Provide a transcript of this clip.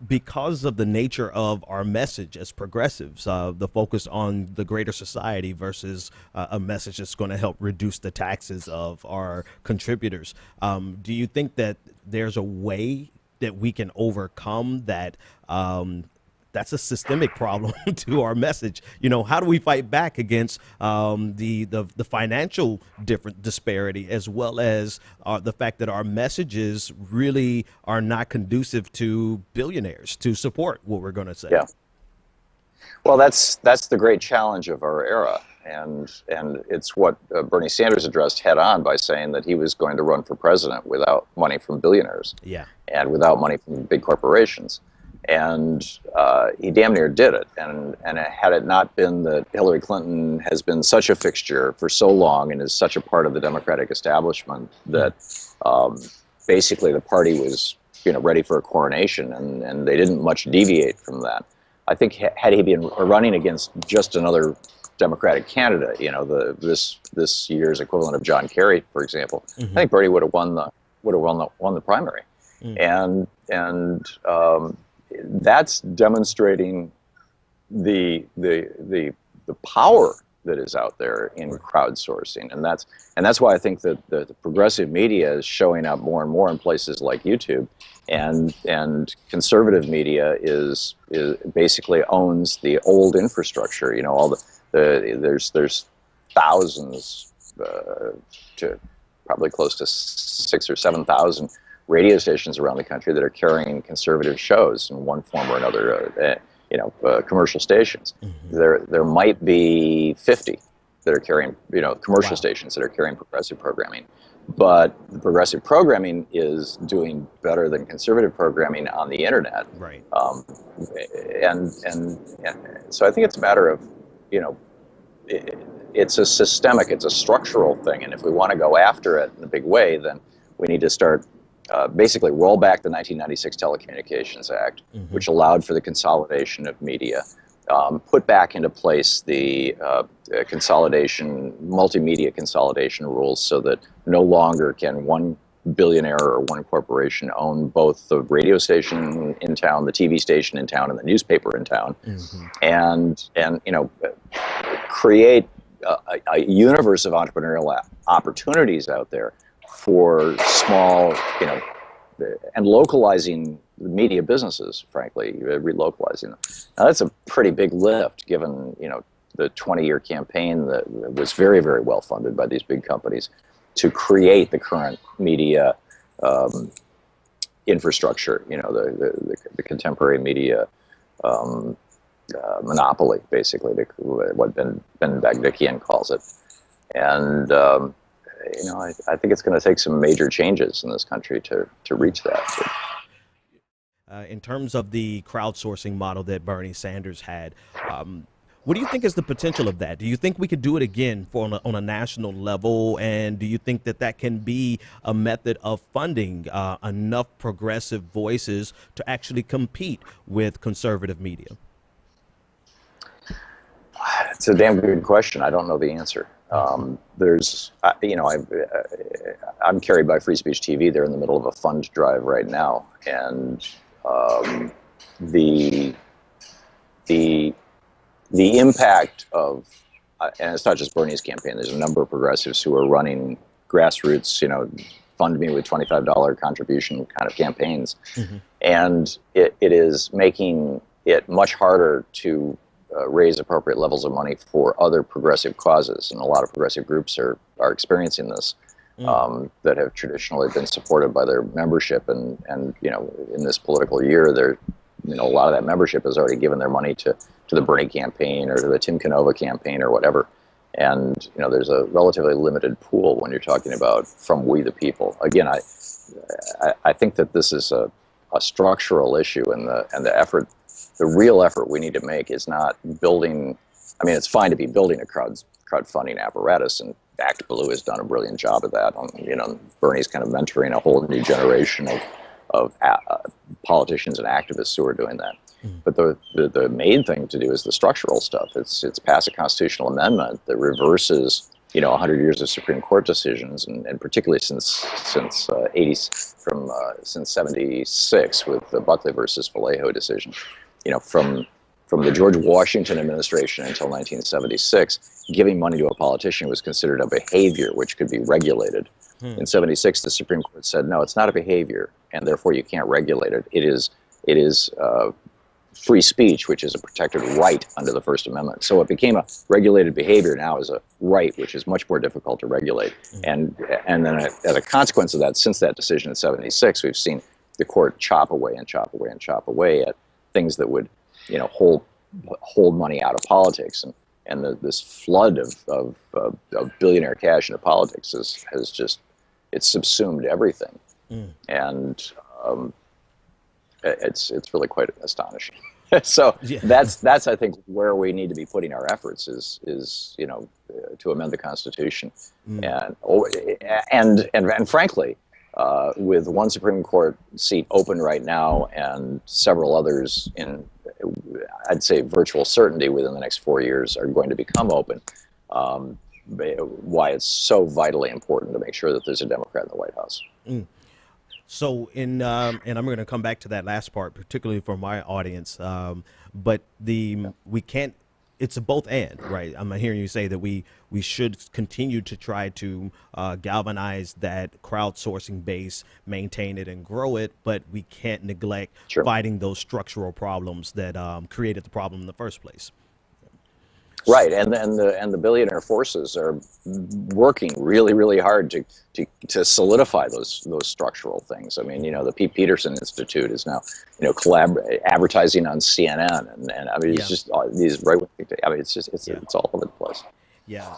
because of the nature of our message as progressives, the focus on the greater society versus a message that's going to help reduce the taxes of our contributors, do you think that there's a way that we can overcome that? That's a systemic problem to our message. You know, how do we fight back against the financial different disparity, as well as the fact that our messages really are not conducive to billionaires to support what we're going to say? Yeah. Well, that's the great challenge of our era, and it's what Bernie Sanders addressed head on by saying that he was going to run for president without money from billionaires, Yeah, and without money from big corporations. And he damn near did it. And had it not been that Hillary Clinton has been such a fixture for so long and is such a part of the Democratic establishment that basically the party was, ready for a coronation, and they didn't much deviate from that. I think had he been running against just another Democratic candidate, this year's equivalent of John Kerry, for example, I think Bernie would have won the primary. And that's demonstrating the power that is out there in crowdsourcing, and that's why I think that the progressive media is showing up more and more in places like YouTube, and conservative media is basically owns the old infrastructure. All there's thousands to probably close to 6,000 or 7,000 radio stations around the country that are carrying conservative shows in one form or another, commercial stations. There might be 50 that are carrying, commercial stations that are carrying progressive programming, but the progressive programming is doing better than conservative programming on the internet. Right. And so I think it's a matter of, it's a systemic, it's a structural thing, and if we want to go after it in a big way, then we need to start basically roll back the 1996 Telecommunications Act, which allowed for the consolidation of media, put back into place the multimedia consolidation rules, so that no longer can one billionaire or one corporation own both the radio station in town, the TV station in town, and the newspaper in town, and create a universe of entrepreneurial opportunities out there for small, and localizing media businesses, frankly, relocalizing them. Now, that's a pretty big lift, given, the 20-year campaign that was very, very well funded by these big companies to create the current media infrastructure, the contemporary media monopoly, basically, what Ben Bagdikian calls it. And I think it's going to take some major changes in this country to reach that. In terms of the crowdsourcing model that Bernie Sanders had, what do you think is the potential of that? Do you think we could do it again on a national level? And do you think that can be a method of funding enough progressive voices to actually compete with conservative media? It's a damn good question. I don't know the answer. I'm carried by Free Speech TV. They're in the middle of a fund drive right now, and the impact of, and it's not just Bernie's campaign. There's a number of progressives who are running grassroots, fund me with $25 contribution kind of campaigns, and it is making it much harder to raise appropriate levels of money for other progressive causes, and a lot of progressive groups are experiencing this, that have traditionally been supported by their membership, and in this political year, a lot of that membership has already given their money to the Bernie campaign or to the Tim Canova campaign or whatever, and there's a relatively limited pool when you're talking about from we the people. Again, I think that this is a structural issue, and the effort. The real effort we need to make is not building. I mean, it's fine to be building a crowdfunding apparatus, and Act Blue has done a brilliant job of that. Bernie's kind of mentoring a whole new generation of politicians and activists who are doing that. But the main thing to do is the structural stuff. It's pass a constitutional amendment that reverses 100 years of Supreme Court decisions, and particularly since 76 with the Buckley versus Vallejo decision, from the George Washington administration until 1976, giving money to a politician was considered a behavior which could be regulated. In 76, the Supreme Court said, no, it's not a behavior, and therefore you can't regulate it. It is free speech, which is a protected right under the First Amendment. So it became a regulated behavior, now is a right, which is much more difficult to regulate. And then as a consequence of that, since that decision in 76, we've seen the court chop away and chop away and chop away at things that would, hold money out of politics. And this flood of billionaire cash into politics has just, it's subsumed everything. And it's really quite astonishing. So that's I think where we need to be putting our efforts is to amend the Constitution, and frankly, with one Supreme Court seat open right now and several others in, I'd say, virtual certainty within the next 4 years are going to become open. Why it's so vitally important to make sure that there's a Democrat in the White House. So and I'm going to come back to that last part, particularly for my audience. But we can't. It's a both and, right? I'm hearing you say that we should continue to try to galvanize that crowdsourcing base, maintain it, and grow it, but we can't neglect fighting those structural problems that created the problem in the first place. Right, and the billionaire forces are working really, really hard to solidify those structural things. I mean, the Pedersen Institute is now, advertising on CNN, and I mean, it's just these right. I mean, it's all over the place. Yeah.